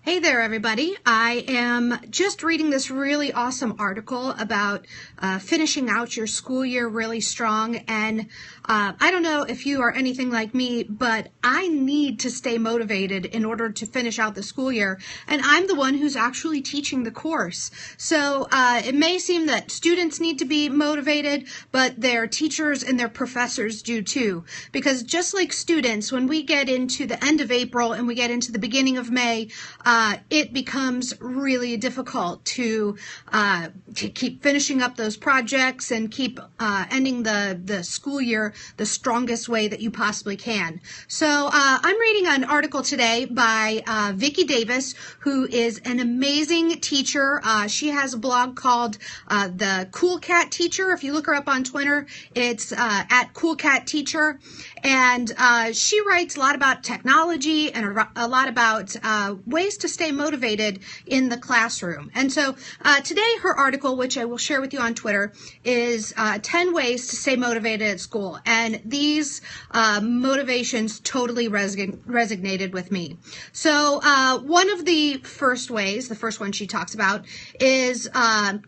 Hey there, everybody. I am just reading this really awesome article about finishing out your school year really strong. And I don't know if you are anything like me, but I need to stay motivated in order to finish out the school year. And I'm the one who's actually teaching the course. So it may seem that students need to be motivated, but their teachers and their professors do too. Because just like students, when we get into the end of April and we get into the beginning of May, it becomes really difficult to keep finishing up those projects and keep ending the school year the strongest way that you possibly can. So I'm reading an article today by Vicki Davis, who is an amazing teacher. She has a blog called The Cool Cat Teacher. If you look her up on Twitter, it's at Cool Cat Teacher. And she writes a lot about technology and a lot about ways to stay motivated in the classroom. And so today her article, which I will share with you on Twitter, is 10 ways to stay motivated at school. And these motivations totally resonated with me. So one of the first ways, the first one she talks about, is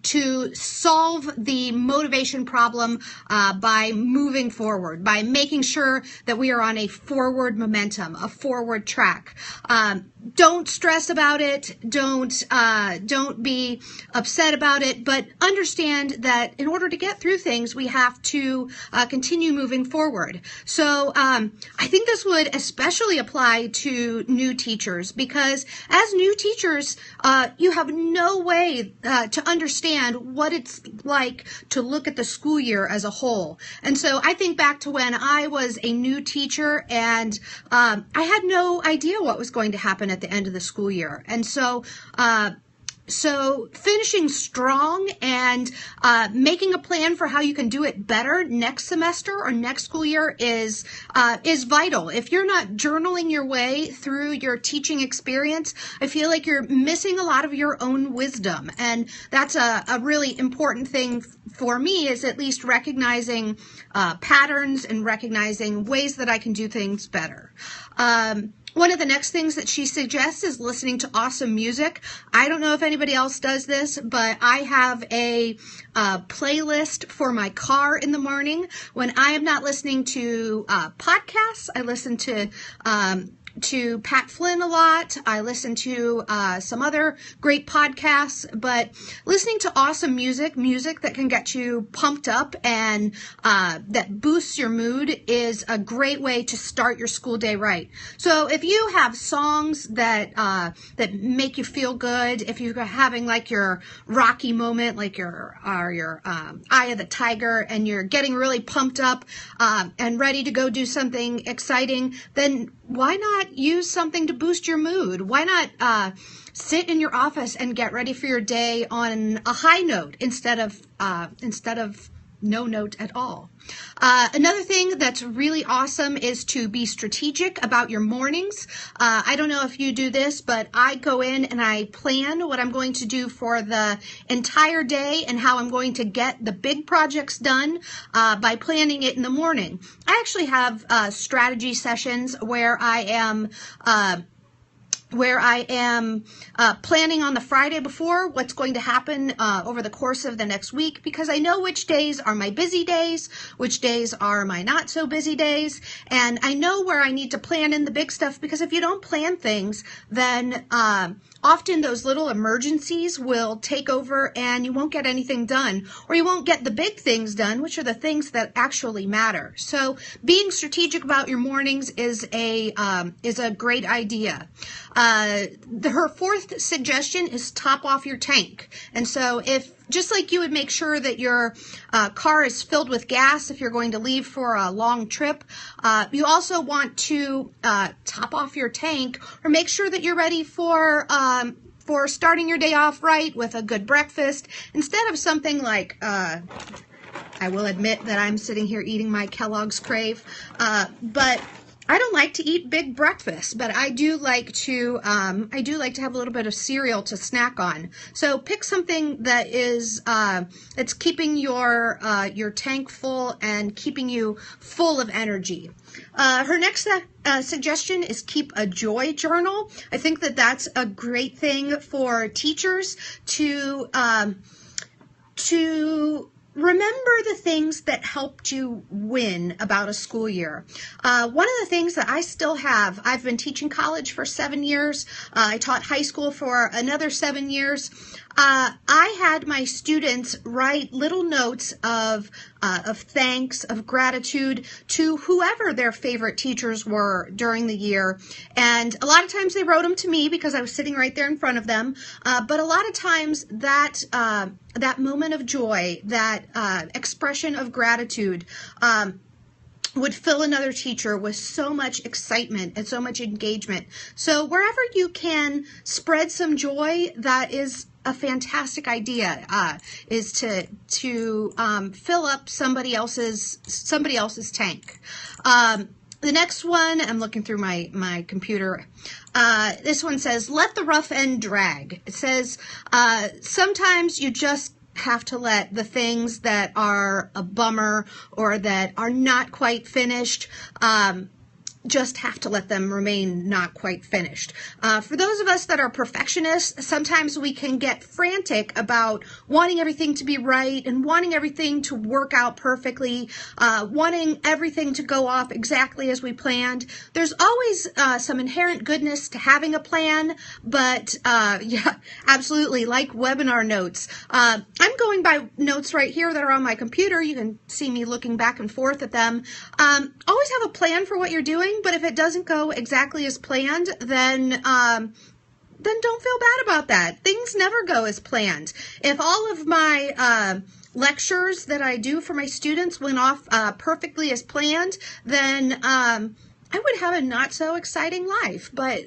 to solve the motivation problem by moving forward, by making sure that we are on a forward momentum, a forward track. Don't stress about it. Don't be upset about it, but understand that in order to get through things, we have to continue moving forward. So I think this would especially apply to new teachers, because as new teachers, you have no way to understand what it's like to look at the school year as a whole. And so I think back to when I was a new teacher and I had no idea what was going to happen at the end of the school year. And so finishing strong and making a plan for how you can do it better next semester or next school year is vital. If you're not journaling your way through your teaching experience, I feel like you're missing a lot of your own wisdom. And that's a really important thing for me, is at least recognizing patterns and recognizing ways that I can do things better. One of the next things that she suggests is listening to awesome music. I don't know if anybody else does this, but I have a playlist for my car in the morning. When I am not listening to podcasts, I listen to Pat Flynn a lot. I listen to some other great podcasts, but listening to awesome music that can get you pumped up and that boosts your mood is a great way to start your school day right. So if you have songs that make you feel good, if you're having like your Rocky moment, like your Eye of the Tiger, and you're getting really pumped up and ready to go do something exciting, then why not use something to boost your mood? Why not sit in your office and get ready for your day on a high note instead of no note at all? Another thing that's really awesome is to be strategic about your mornings. I don't know if you do this, but I go in and I plan what I'm going to do for the entire day and how I'm going to get the big projects done by planning it in the morning. I actually have strategy sessions where I am planning on the Friday before what's going to happen over the course of the next week, because I know which days are my busy days, which days are my not so busy days, and I know where I need to plan in the big stuff, because if you don't plan things, then often those little emergencies will take over and you won't get anything done, or you won't get the big things done, which are the things that actually matter. So being strategic about your mornings is a great idea. Her fourth suggestion is top off your tank. And so just like you would make sure that your car is filled with gas if you're going to leave for a long trip, you also want to top off your tank, or make sure that you're ready for starting your day off right with a good breakfast, instead of something like I will admit that I'm sitting here eating my Kellogg's Crave, but I don't like to eat big breakfast, but I do like to have a little bit of cereal to snack on. So pick something that is that's keeping your tank full and keeping you full of energy. Her next suggestion is keep a joy journal. I think that that's a great thing for teachers to remember the things that helped you win about a school year. One of the things that I still have, I've been teaching college for 7 years. I taught high school for another 7 years. I had my students write little notes of thanks, of gratitude to whoever their favorite teachers were during the year. And a lot of times they wrote them to me because I was sitting right there in front of them. But a lot of times that moment of joy, that expression of gratitude, would fill another teacher with so much excitement and so much engagement. So wherever you can spread some joy, that is a fantastic idea, is to fill up somebody else's tank. The next one, I'm looking through my computer. This one says, let the rough end drag. It says, sometimes you just have to let the things that are a bummer or that are not quite finished, just have to let them remain not quite finished. For those of us that are perfectionists, sometimes we can get frantic about wanting everything to be right and wanting everything to work out perfectly, wanting everything to go off exactly as we planned. There's always some inherent goodness to having a plan, but yeah, absolutely, like webinar notes. I'm going by notes right here that are on my computer. You can see me looking back and forth at them. Always have a plan for what you're doing, but if it doesn't go exactly as planned, then don't feel bad about that. Things never go as planned. If all of my lectures that I do for my students went off perfectly as planned, then I would have a not so exciting life. But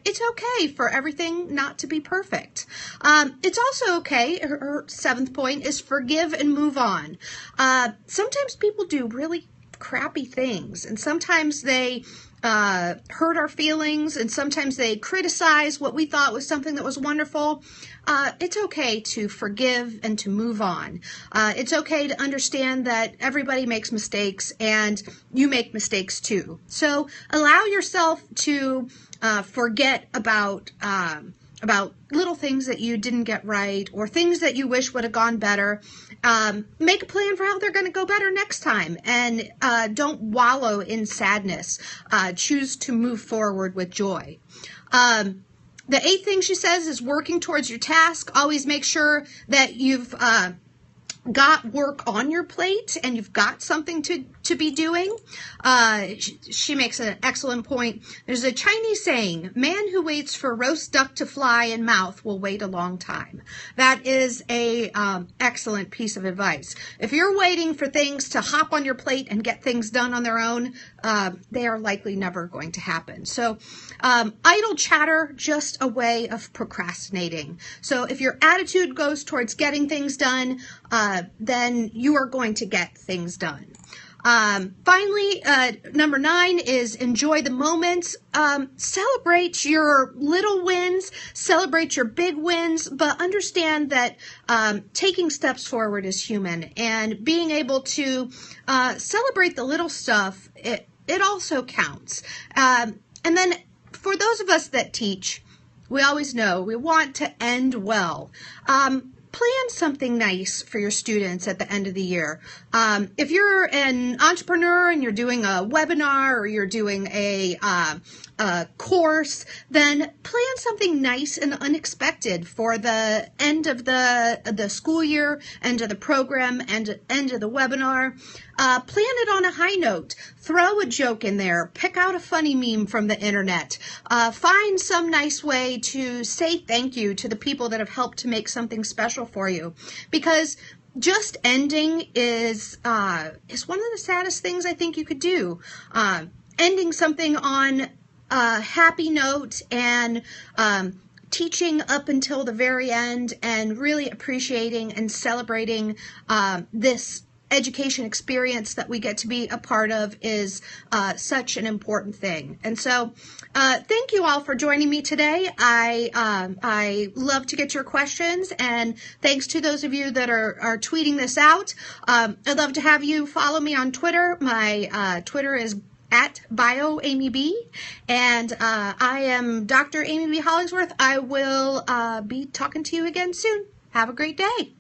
it's okay for everything not to be perfect. It's also okay, her seventh point is forgive and move on. Sometimes people do really crappy things, and sometimes they hurt our feelings, and sometimes they criticize what we thought was something that was wonderful. It's okay to forgive and to move on. It's okay to understand that everybody makes mistakes and you make mistakes too. So allow yourself to forget about little things that you didn't get right or things that you wish would have gone better. Make a plan for how they're going to go better next time, and don't wallow in sadness. Choose to move forward with joy. The eighth thing she says is working towards your task. Always make sure that you've got work on your plate and you've got something to be doing. She makes an excellent point. There's a Chinese saying, man who waits for roast duck to fly in mouth will wait a long time. That is a excellent piece of advice. If you're waiting for things to hop on your plate and get things done on their own, they are likely never going to happen. So idle chatter, just a way of procrastinating. So if your attitude goes towards getting things done, then you are going to get things done. Finally, number 9 is enjoy the moments. Celebrate your little wins, celebrate your big wins, but understand that taking steps forward is human, and being able to celebrate the little stuff, it also counts. And then for those of us that teach, we always know we want to end well. Plan something nice for your students at the end of the year. If you're an entrepreneur and you're doing a webinar or you're doing a course, then plan something nice and unexpected for the end of the school year, end of the program, and end of the webinar. Plan it on a high note. Throw a joke in there. Pick out a funny meme from the internet. Find some nice way to say thank you to the people that have helped to make something special for you. Because just ending is one of the saddest things I think you could do. Ending something on a happy note and teaching up until the very end and really appreciating and celebrating this education experience that we get to be a part of is such an important thing. And so thank you all for joining me today. I love to get your questions, and thanks to those of you that are tweeting this out. I'd love to have you follow me on Twitter. My Twitter is at BioAmyB, and I am Dr. Amy B. Hollingsworth. I will be talking to you again soon. Have a great day.